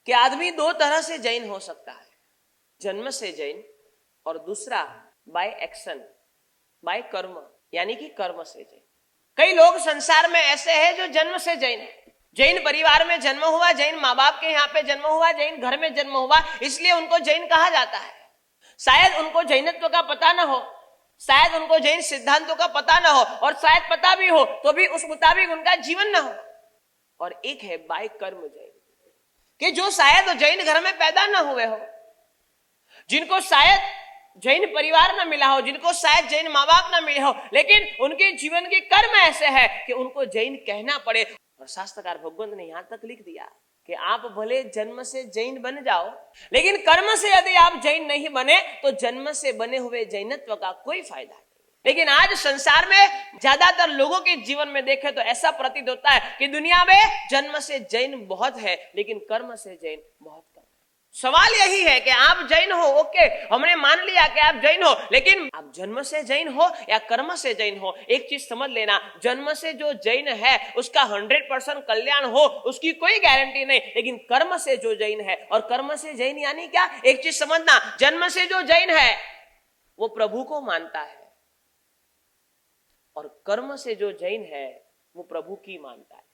कि आदमी दो तरह से जैन हो सकता है, जन्म से जैन और दूसरा बाय एक्शन, बाय कर्म, यानी कि कर्म से जैन। कई लोग संसार में ऐसे हैं जो जन्म से जैन है, जैन परिवार में जन्म हुआ, जैन माँ बाप के यहाँ पे जन्म हुआ, जैन घर में जन्म हुआ, इसलिए उनको जैन कहा जाता है। शायद उनको जैनत्व का पता ना हो, शायद उनको जैन सिद्धांतों का पता ना हो, और शायद पता भी हो तो भी उस मुताबिक उनका जीवन ना हो। और एक है बाय कर्म जैन, कि जो शायद जैन घर में पैदा ना हुए हो, जिनको शायद जैन परिवार ना मिला हो, जिनको शायद जैन माँ बाप ना मिले हो, लेकिन उनके जीवन के कर्म ऐसे है कि उनको जैन कहना पड़े। और शास्त्रकार भगवंत ने यहां तक लिख दिया कि आप भले जन्म से जैन बन जाओ, लेकिन कर्म से यदि आप जैन नहीं बने तो जन्म से बने हुए जैनत्व का कोई फायदा नहीं। लेकिन आज संसार में ज्यादातर लोगों के जीवन में देखें तो ऐसा प्रतीत होता है कि दुनिया में जन्म से जैन बहुत है, लेकिन कर्म से जैन बहुत कम। सवाल यही है कि आप जैन हो, ओके, हमने मान लिया कि आप जैन हो, लेकिन आप जन्म से जैन हो या कर्म से जैन हो। एक चीज समझ लेना, जन्म से जो जैन है उसका 100% कल्याण हो उसकी कोई गारंटी नहीं, लेकिन कर्म से जो जैन है, और कर्म से जैन यानी क्या, एक चीज समझना, जन्म से जो जैन है वो प्रभु को मानता है, और कर्म से जो जैन है वो प्रभु की मानता है।